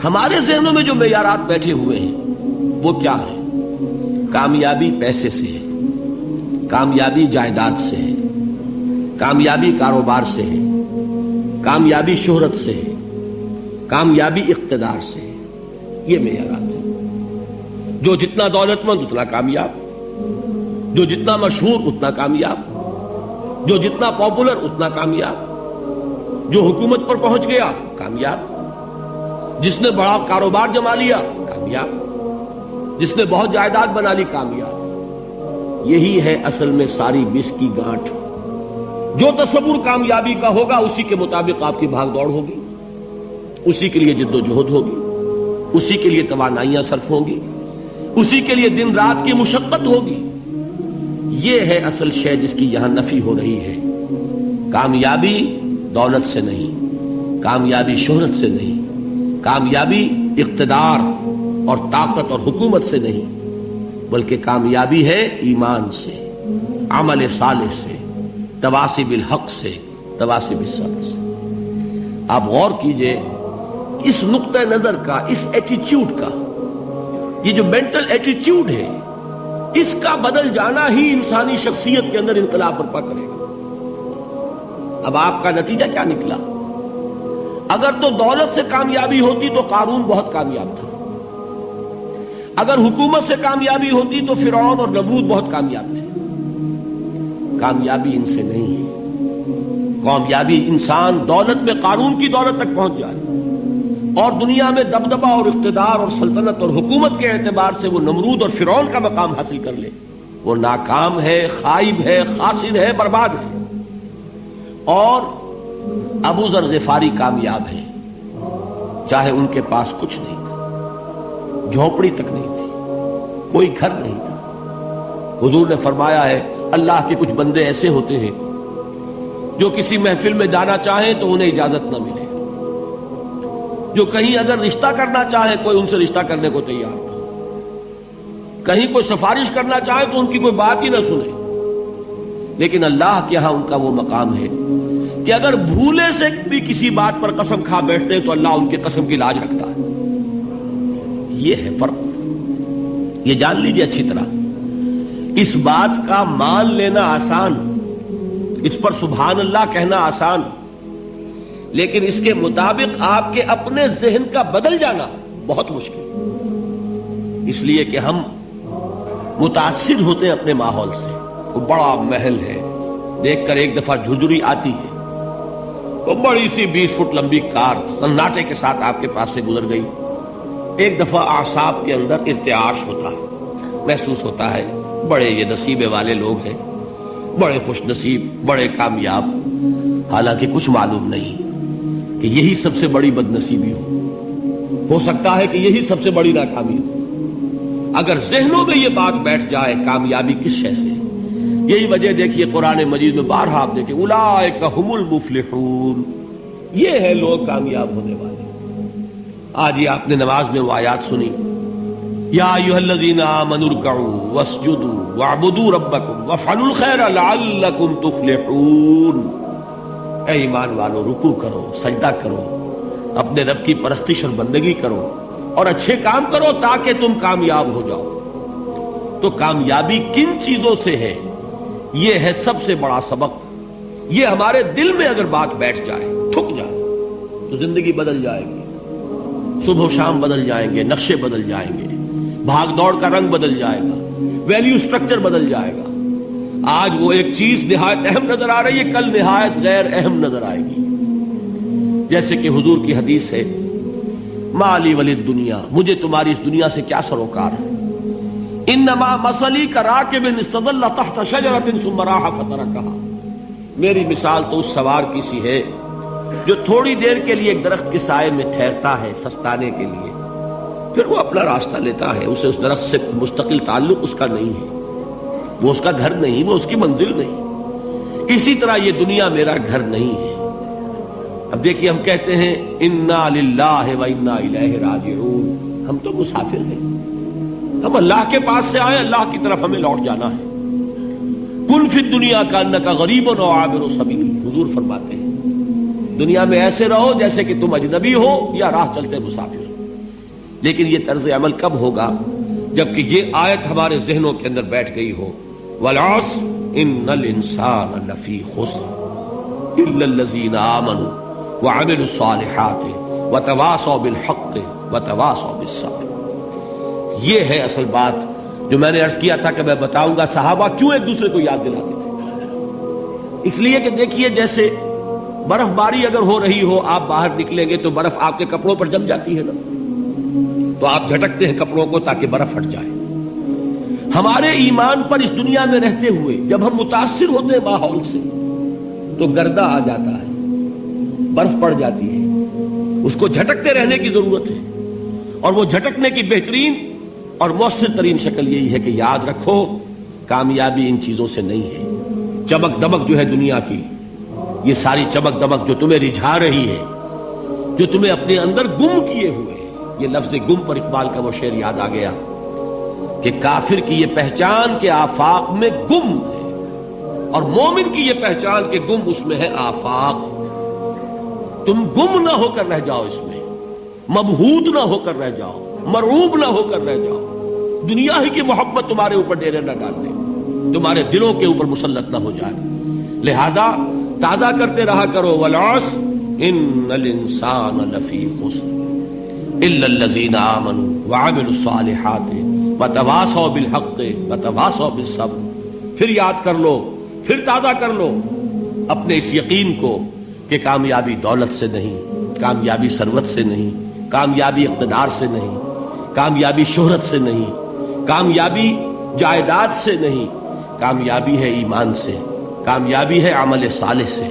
ہمارے ذہنوں میں جو معیارات بیٹھے ہوئے ہیں وہ کیا ہے؟ کامیابی پیسے سے ہے، کامیابی جائیداد سے ہے، کامیابی کاروبار سے ہے، کامیابی شہرت سے ہے، کامیابی اقتدار سے ہے. یہ معیارات ہیں. جو جتنا دولت مند اتنا کامیاب، جو جتنا مشہور اتنا کامیاب، جو جتنا پاپولر اتنا کامیاب، جو حکومت پر پہنچ گیا کامیاب، جس نے بڑا کاروبار جما لیا کامیاب، جس نے بہت جائیداد بنا لی کامیاب. یہی ہے اصل میں ساری بس کی گانٹھ. جو تصور کامیابی کا ہوگا اسی کے مطابق آپ کی بھاگ دوڑ ہوگی، اسی کے لیے جد و جہد ہوگی، اسی کے لیے توانائیاں صرف ہوں گی، اسی کے لیے دن رات کی مشقت ہوگی. یہ ہے اصل شے جس کی یہاں نفی ہو رہی ہے. کامیابی دولت سے نہیں، کامیابی شہرت سے نہیں، کامیابی اقتدار اور طاقت اور حکومت سے نہیں، بلکہ کامیابی ہے ایمان سے، عمل صالح سے، تواصی بالحق سے، تواصی بالصبر سے. آپ غور کیجئے اس نقطہ نظر کا، اس ایٹیچیوڈ کا، یہ جو مینٹل ایٹیچیوڈ ہے، اس کا بدل جانا ہی انسانی شخصیت کے اندر انقلاب برپا کرے گا. اب آپ کا نتیجہ کیا نکلا؟ اگر تو دولت سے کامیابی ہوتی تو قارون بہت کامیاب تھا، اگر حکومت سے کامیابی ہوتی تو فرعون اور نمرود بہت کامیاب تھے. کامیابی ان سے نہیں ہے. کامیابی انسان دولت میں قارون کی دولت تک پہنچ جائے اور دنیا میں دبدبہ اور اقتدار اور سلطنت اور حکومت کے اعتبار سے وہ نمرود اور فرعون کا مقام حاصل کر لے، وہ ناکام ہے، خائب ہے، خاسر ہے، برباد ہے. اور ابو ذر غفاری کامیاب ہے، چاہے ان کے پاس کچھ نہیں تھا، جھونپڑی تک نہیں تھی، کوئی گھر نہیں تھا. حضور نے فرمایا ہے اللہ کے کچھ بندے ایسے ہوتے ہیں جو کسی محفل میں جانا چاہیں تو انہیں اجازت نہ ملے، جو کہیں اگر رشتہ کرنا چاہے کوئی ان سے رشتہ کرنے کو تیار نہ ہو، کہیں کوئی سفارش کرنا چاہے تو ان کی کوئی بات ہی نہ سنے. لیکن اللہ کے ہاں ان کا وہ مقام ہے کہ اگر بھولے سے بھی کسی بات پر قسم کھا بیٹھتے ہیں تو اللہ ان کے قسم کی لاج رکھتا ہے. یہ ہے فرق. یہ جان لیجیے اچھی طرح. اس بات کا مان لینا آسان، اس پر سبحان اللہ کہنا آسان، لیکن اس کے مطابق آپ کے اپنے ذہن کا بدل جانا بہت مشکل. اس لیے کہ ہم متاثر ہوتے ہیں اپنے ماحول سے. وہ بڑا محل ہے، دیکھ کر ایک دفعہ جھجری آتی ہے، وہ بڑی سی 20 فٹ لمبی کار سناٹے کے ساتھ آپ کے پاس سے گزر گئی. ایک دفعہ اعصاب کے اندر ارتعاش ہوتا ہے، محسوس ہوتا ہے بڑے یہ نصیبے والے لوگ ہیں، بڑے خوش نصیب، بڑے کامیاب. حالانکہ کچھ معلوم نہیں کہ یہی سب سے بڑی بد نصیبی ہو سکتا ہے کہ یہی سب سے بڑی ناکامی ہو. اگر ذہنوں میں یہ بات بیٹھ جائے کامیابی کس شے سے. یہی وجہ دیکھیے قرآن مجید میں بارہا آپ دیکھیں اولئک ھم المفلحون، یہ ہے لوگ کامیاب ہونے والے. آج یہ آپ نے نماز میں وہ آیات سنی، یا ایھا الذین آمنوا ارکعوا واسجدوا واعبدوا ربکم وافعلوا الخیر لعلکم تفلحون. اے ایمان والو، رکوع کرو، سجدہ کرو، اپنے رب کی پرستش اور بندگی کرو اور اچھے کام کرو تاکہ تم کامیاب ہو جاؤ. تو کامیابی کن چیزوں سے ہے؟ یہ ہے سب سے بڑا سبق. یہ ہمارے دل میں اگر بات بیٹھ جائے، ٹھک جائے، تو زندگی بدل جائے گی. صبح و شام بدل جائیں گے، نقشے بدل جائیں گے، بھاگ دوڑ کا رنگ بدل جائے گا، ویلیو سٹرکچر بدل جائے گا. آج وہ ایک چیز نہایت اہم نظر آ رہی ہے، کل نہایت غیر اہم نظر آئے گی. جیسے کہ حضور کی حدیث ہے مالی ولد دنیا، مجھے تمہاری اس دنیا سے کیا سروکار ہے. انما مثلی کراکب استظل تحت شجرۃ ثم راح فترکها، میری مثال تو اس سوار کی سی ہے جو تھوڑی دیر کے لیے ایک درخت کے سائے میں ٹھہرتا ہے سستانے کے لیے، پھر وہ اپنا راستہ لیتا ہے. اسے اس درخت سے مستقل تعلق اس کا نہیں ہے، وہ اس کا گھر نہیں، وہ اس کی منزل نہیں. اسی طرح یہ دنیا میرا گھر نہیں ہے. اب دیکھیے ہم کہتے ہیں انا للہ و انا الیہ راجعون، ہم تو مسافر ہیں، ہم اللہ کے پاس سے آئے، اللہ کی طرف ہمیں لوٹ جانا ہے. کن فی الدنیا کانک غریب و عابر سبیل، حضور فرماتے ہیں دنیا میں ایسے رہو جیسے کہ تم اجنبی ہو یا راہ چلتے مسافر. لیکن یہ طرز عمل کب ہوگا؟ جبکہ یہ آیت ہمارے ذہنوں کے اندر بیٹھ گئی ہو، والعصر ان الانسان لفی خسر الا الذین آمنوا وعملوا الصالحات وتواصوا بالحق وتواصوا بالصبر۔ یہ ہے اصل بات جو میں نے عرض کیا تھا کہ میں بتاؤں گا صحابہ کیوں ایک دوسرے کو یاد دلاتے تھے۔ اس لیے کہ دیکھیے جیسے برف باری اگر ہو رہی ہو، آپ باہر نکلیں گے تو برف آپ کے کپڑوں پر جم جاتی ہے نا، تو آپ جھٹکتے ہیں کپڑوں کو تاکہ برف ہٹ جائے۔ ہمارے ایمان پر اس دنیا میں رہتے ہوئے جب ہم متاثر ہوتے ہیں ماحول سے تو گردہ آ جاتا ہے، برف پڑ جاتی ہے، اس کو جھٹکتے رہنے کی ضرورت ہے۔ اور وہ جھٹکنے کی بہترین اور مؤثر ترین شکل یہی ہے کہ یاد رکھو کامیابی ان چیزوں سے نہیں ہے۔ چمک دمک جو ہے دنیا کی، یہ ساری چمک دمک جو تمہیں رجھا رہی ہے، جو تمہیں اپنے اندر گم کیے ہوئے، یہ لفظ گم پر اقبال کا وہ شعر یاد آ گیا کہ کافر کی یہ پہچان کے آفاق میں گم ہے، اور مومن کی یہ پہچان کے گم اس میں ہے آفاق۔ تم گم نہ ہو کر رہ جاؤ، اس میں مبہوت نہ ہو کر رہ جاؤ، مرعوب نہ ہو کر رہ جاؤ، دنیا ہی کی محبت تمہارے اوپر ڈیرے نہ ڈال دے، تمہارے دلوں کے اوپر مسلط نہ ہو جائے۔ لہذا تازہ کرتے رہا کرو، والعصر ان الانسان لفی خسر الا الذین آمنوا وعملوا الصالحات وتواصوا بالحق وتواصوا بالصبر۔ پھر یاد کر لو، پھر تازہ کر لو اپنے اس یقین کو کہ کامیابی دولت سے نہیں، کامیابی ثروت سے نہیں، کامیابی اقتدار سے نہیں، کامیابی شہرت سے نہیں، کامیابی جائیداد سے نہیں، کامیابی ہے ایمان سے، کامیابی ہے عمل صالح سے،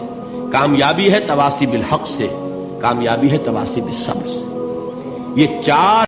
کامیابی ہے تواصی بالحق سے، کامیابی ہے تواصی بالصبر سے۔ یہ چار